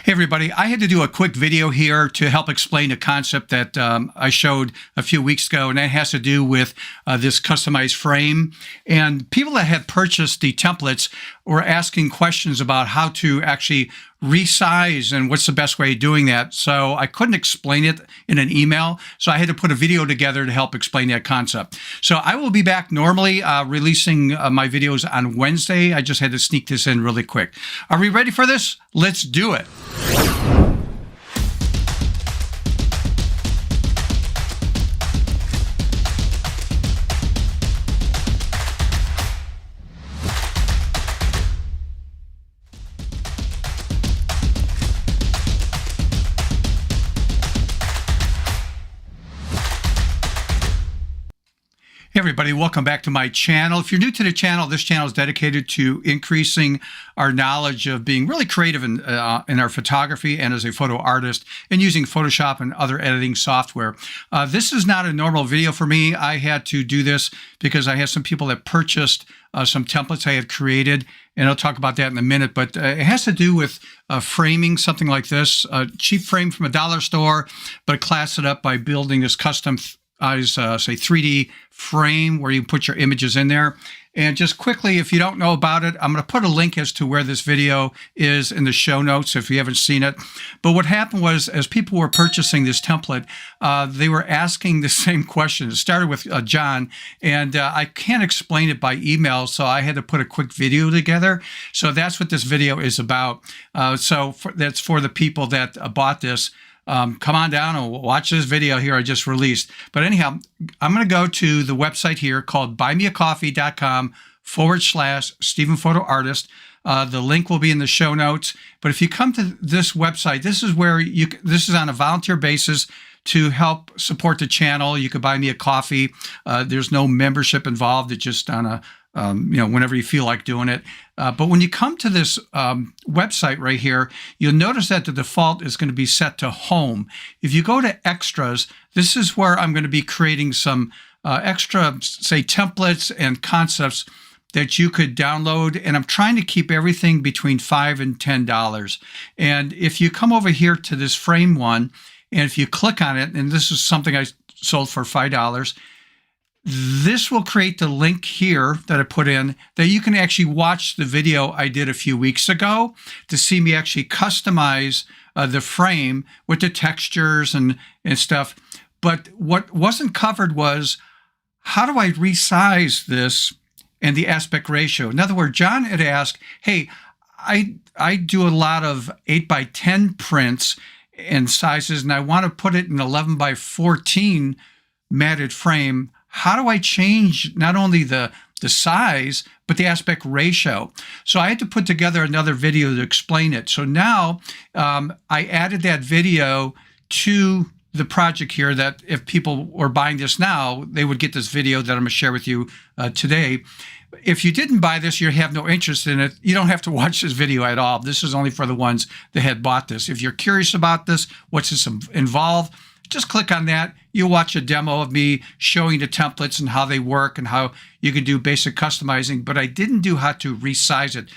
Hey everybody, I had to do a quick video here to help explain a concept that I showed a few weeks ago, and that has to do with this customized frame. And people that had purchased the templates were asking questions about how to actually resize and what's the best way of doing that. So I couldn't explain it in an email, so I had to put a video together to help explain that concept. So I will be back normally releasing my videos on Wednesday. I just had to sneak this in really quick. Are we ready for this? Let's do it. Hey everybody, welcome back to my channel. If you're new to the channel, this channel is dedicated to increasing our knowledge of being really creative in our photography and as a photo artist and using Photoshop and other editing software. This is not a normal video for me. I had to do this because I have some people that purchased some templates I had created, and I'll talk about that in a minute, but it has to do with framing something like this, a cheap frame from a dollar store, but class it up by building this custom say 3D frame where you put your images in there. And just quickly, if you don't know about it, I'm going to put a link as to where this video is in the show notes if you haven't seen it. But what happened was, as people were purchasing this template, they were asking the same question. It started with John, and I can't explain it by email, so I had to put a quick video together. So that's what this video is about. That's for the people that bought this. Come on down and watch this video here I just released. But anyhow, I'm going to go to the website here called buymeacoffee.com/Stephen Photo Artist. The link will be in the show notes. But if you come to this website, this is where this is on a volunteer basis to help support the channel. You could buy me a coffee. There's no membership involved. It's just on a whenever you feel like doing it. But when you come to this website right here, you'll notice that the default is going to be set to home. If you go to extras, this is where I'm going to be creating some extra, say, templates and concepts that you could download. And I'm trying to keep everything between $5 and $10. And if you come over here to this frame one, and if you click on it, and this is something I sold for $5, this will create the link here that I put in that you can actually watch the video I did a few weeks ago to see me actually customize the frame with the textures and stuff. But what wasn't covered was, how do I resize this and the aspect ratio? In other words, John had asked, hey, I do a lot of 8x10 prints and sizes, and I want to put it in 11x14 matted frame. How do I change not only the size, but the aspect ratio? So I had to put together another video to explain it. So now I added that video to the project here, that if people were buying this now, they would get this video that I'm going to share with you today. If you didn't buy this, you have no interest in it, you don't have to watch this video at all. This is only for the ones that had bought this. If you're curious about this, what's this involved, just click on that. You'll watch a demo of me showing the templates and how they work and how you can do basic customizing, but I didn't do how to resize it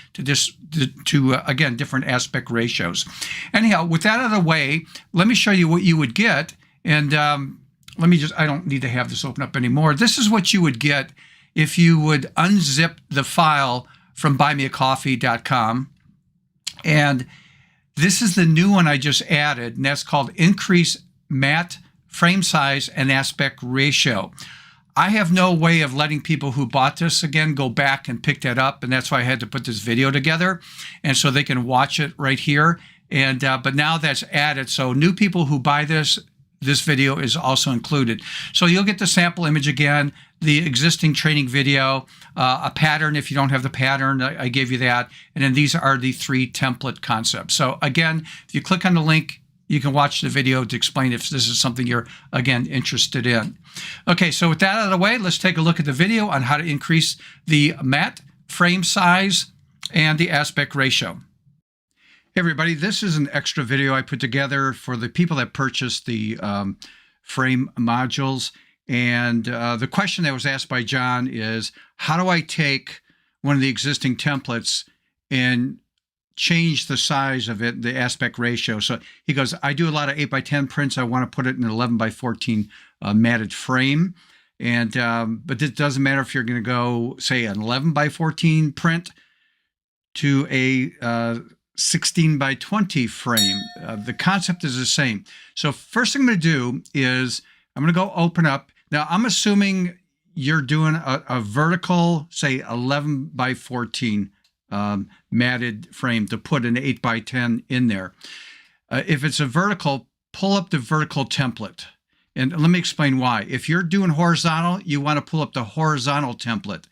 to again, different aspect ratios. With that out of the way, let me show you what you would get. And I don't need to have this open up anymore. This is what you would get if you would unzip the file from buymeacoffee.com. And this is the new one I just added, and that's called Increase Matte Frame Size and Aspect Ratio. I have no way of letting people who bought this again go back and pick that up, and that's why I had to put this video together, and so they can watch it right here. And but now that's added, so new people who buy this video is also included. So you'll get the sample image again, the existing training video, a pattern if you don't have the pattern, I gave you that, and then these are the 3 template concepts. So again, if you click on the link, you can watch the video to explain if this is something you're, again, interested in. Okay, so with that out of the way, let's take a look at the video on how to increase the matte frame size and the aspect ratio. Hey everybody, this is an extra video I put together for the people that purchased the frame modules. And the question that was asked by John is, how do I take one of the existing templates and change the size of it, the aspect ratio. So he goes, I do a lot of 8x10 prints. I want to put it in an 11x14 matted frame. And but it doesn't matter if you're going to go, say, an 11x14 print to a 16x20 frame. The concept is the same. So first thing I'm going to do is I'm going to go open up. Now, I'm assuming you're doing a vertical, say, 11x14 matted frame to put an 8x10 in there. If it's a vertical, pull up the vertical template. And let me explain why. If you're doing horizontal, you want to pull up the horizontal template.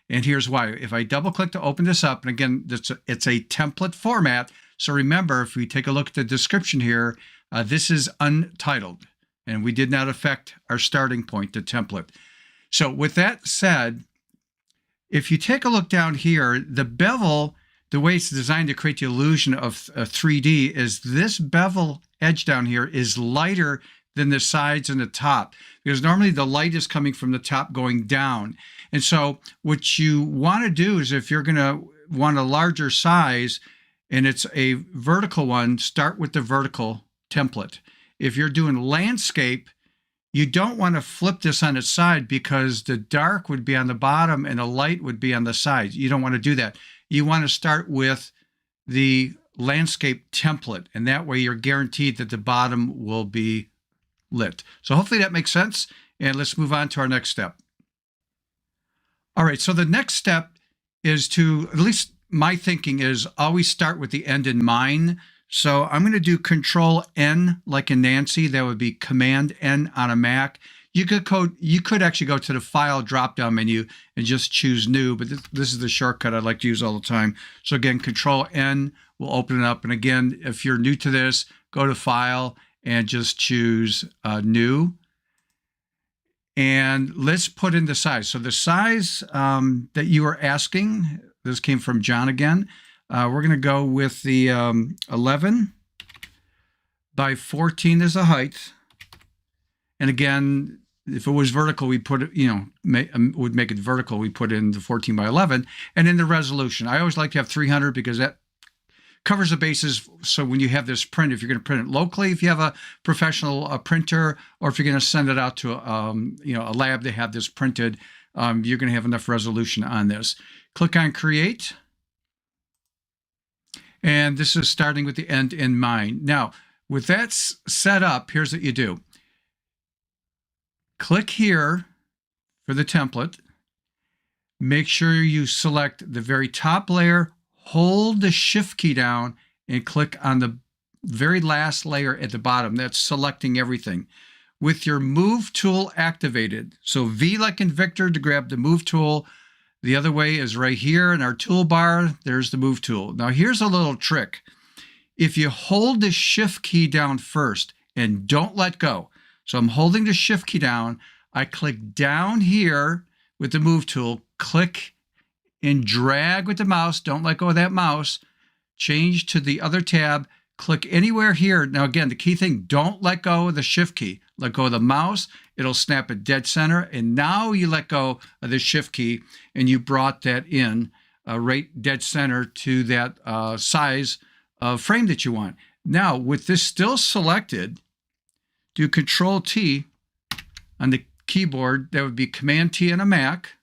And here's why. If I double click to open this up, and again, it's a template format. So remember, if we take a look at the description here, this is untitled, and we did not affect our starting point, the template. So with that said, if you take a look down here, the bevel, the way it's designed to create the illusion of 3D is this bevel edge down here is lighter than the sides and the top, because normally the light is coming from the top going down. And so what you want to do is, if you're going to want a larger size and it's a vertical one, start with the vertical template. If you're doing landscape, you don't want to flip this on its side, because the dark would be on the bottom and the light would be on the sides. You don't want to do that. You want to start with the landscape template, and that way you're guaranteed that the bottom will be lit. So hopefully that makes sense, and let's move on to our next step. All right, so the next step is to, at least my thinking is, always start with the end in mind. So I'm going to do Control N like in Nancy. That would be Command N on a Mac. You could actually go to the File drop-down menu and just choose New, but this is the shortcut I like to use all the time. So again, Control N will open it up. And again, if you're new to this, go to File and just choose New. And let's put in the size. So the size that you were asking, this came from John again. We're going to go with the 11x14 as a height. And again, if it was vertical, we put it, would make it vertical. We put in the 14x11. And then the resolution. I always like to have 300 because that covers the bases. So when you have this print, if you're going to print it locally, if you have a professional printer, or if you're going to send it out to a lab to have this printed, you're going to have enough resolution on this. Click on Create. And this is starting with the end in mind. Now, with that set up, here's what you do. Click here for the template. Make sure you select the very top layer, hold the Shift key down, and click on the very last layer at the bottom. That's selecting everything. With your Move tool activated, so V like in Victor to grab the Move tool. The other way is right here in our toolbar. There's the Move tool. Now here's a little trick. If you hold the Shift key down first and don't let go, so I'm holding the Shift key down, I click down here with the Move tool, click and drag with the mouse, don't let go of that mouse, change to the other tab, click anywhere here. Now again, the key thing, don't let go of the Shift key. Let go of the mouse, it'll snap at dead center, and now you let go of the Shift key, and you brought that in right dead center to that size of frame that you want. Now, with this still selected, do Control T on the keyboard. That would be Command T on a Mac.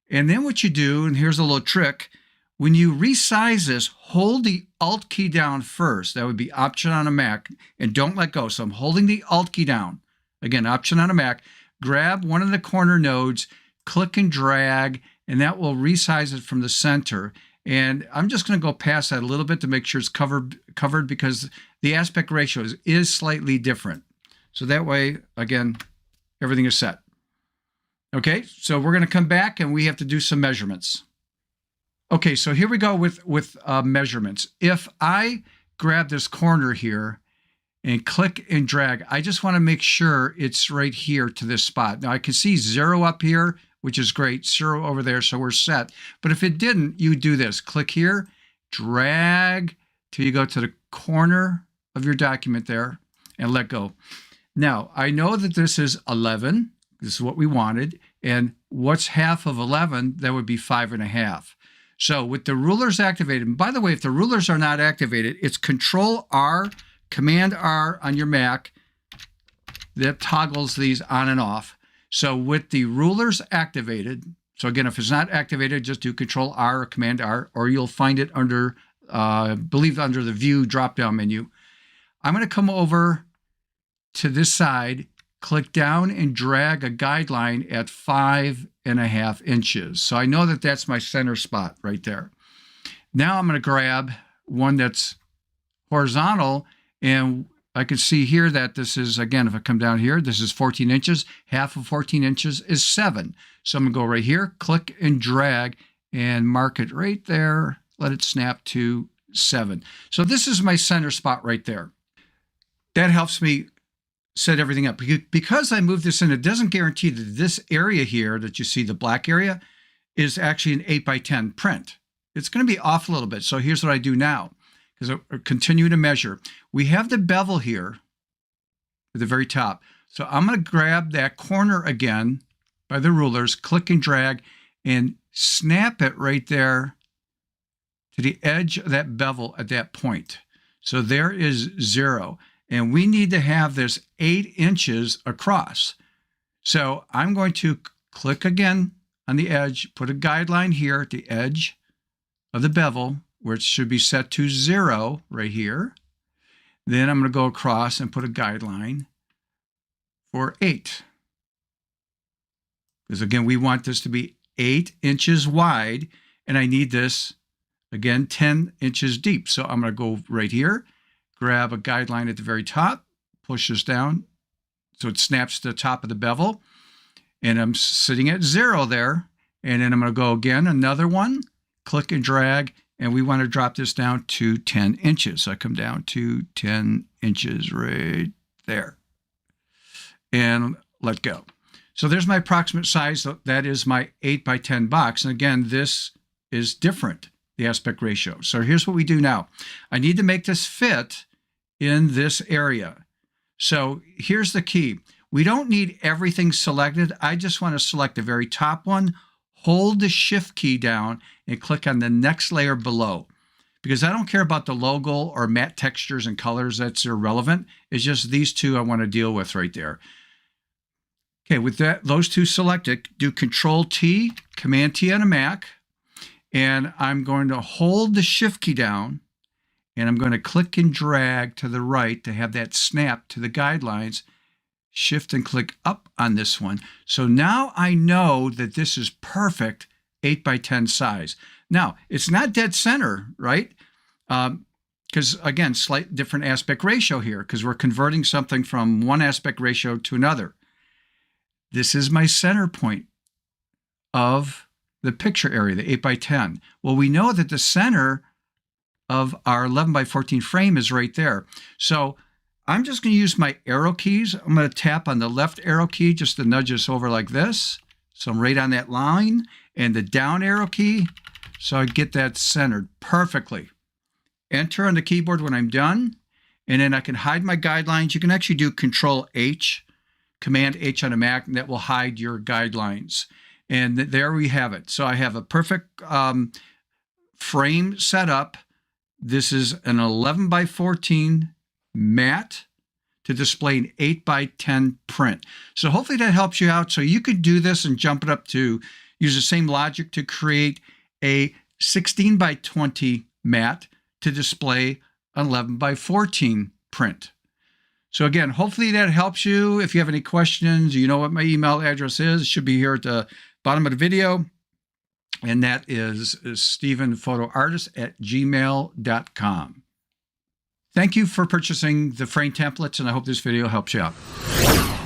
And then what you do, and here's a little trick, when you resize this, hold the Alt key down first. That would be Option on a Mac, and don't let go. So I'm holding the Alt key down. Again, Option on a Mac. Grab one of the corner nodes, click and drag, and that will resize it from the center. And I'm just going to go past that a little bit to make sure it's covered because the aspect ratio is slightly different. So that way, again, everything is set. Okay, so we're going to come back and we have to do some measurements. Okay, so here we go with measurements. If I grab this corner here and click and drag, I just want to make sure it's right here to this spot. Now I can see 0 up here, which is great, 0 over there, so we're set. But if it didn't, you do this. Click here, drag till you go to the corner of your document there, and let go. Now, I know that this is 11. This is what we wanted. And what's half of 11? That would be 5.5. So with the rulers activated, and by the way, if the rulers are not activated, it's Control R, Command R on your Mac that toggles these on and off. So with the rulers activated, so again, if it's not activated, just do Control R or Command R, or you'll find it under, I believe under the View drop-down menu. I'm going to come over to this side, click down and drag a guideline at 5.5 inches. So I know that that's my center spot right there. Now I'm going to grab one that's horizontal, and I can see here that this is, again, if I come down here, this is 14 inches. Half of 14 inches is 7. So I'm going to go right here, click and drag, and mark it right there. Let it snap to 7. So this is my center spot right there. That helps me set everything up. Because I moved this in, it doesn't guarantee that this area here that you see, the black area, is actually an 8x10 print. It's going to be off a little bit. So here's what I do now, because I continue to measure. We have the bevel here at the very top. So I'm going to grab that corner again by the rulers, click and drag, and snap it right there to the edge of that bevel at that point. So there is 0. And we need to have this 8 inches across. So I'm going to click again on the edge, put a guideline here at the edge of the bevel where it should be set to 0 right here. Then I'm going to go across and put a guideline for 8. Because again, we want this to be 8 inches wide, and I need this, again, 10 inches deep. So I'm going to go right here, grab a guideline at the very top, push this down so it snaps to the top of the bevel, and I'm sitting at 0 there. And then I'm going to go again, another one, click and drag, and we want to drop this down to 10 inches. So I come down to 10 inches right there and let go. So there's my approximate size. That is my 8x10 box. And again, this is different, the aspect ratio. So here's what we do now. I need to make this fit in this area. So here's the key. We don't need everything selected. I just want to select the very top one, hold the Shift key down, and click on the next layer below. Because I don't care about the logo or matte textures and colors. That's irrelevant. It's just these two I want to deal with right there. Okay, with that, those two selected, do Control T, Command T on a Mac, and I'm going to hold the Shift key down, and I'm going to click and drag to the right to have that snap to the guidelines. Shift and click up on this one. So now I know that this is perfect 8x10 size. Now, it's not dead center, right? Because again, slight different aspect ratio here, because we're converting something from one aspect ratio to another. This is my center point of the picture area, the 8x10. Well, we know that the center of our 11x14 frame is right there. So I'm just going to use my arrow keys. I'm going to tap on the left arrow key just to nudge us over like this. So I'm right on that line, and the down arrow key so I get that centered perfectly. Enter on the keyboard when I'm done, and then I can hide my guidelines. You can actually do Control H, Command H on a Mac, and that will hide your guidelines. And there we have it. So I have a perfect frame set up. This is an 11x14 matte to display an 8x10 print. So hopefully that helps you out. So you could do this and jump it up to use the same logic to create a 16x20 matte to display an 11x14 print. So again, hopefully that helps you. If you have any questions, you know what my email address is. It should be here at the bottom of the video. And that is stevenphotoartist@gmail.com. Thank you for purchasing the frame templates, and I hope this video helps you out.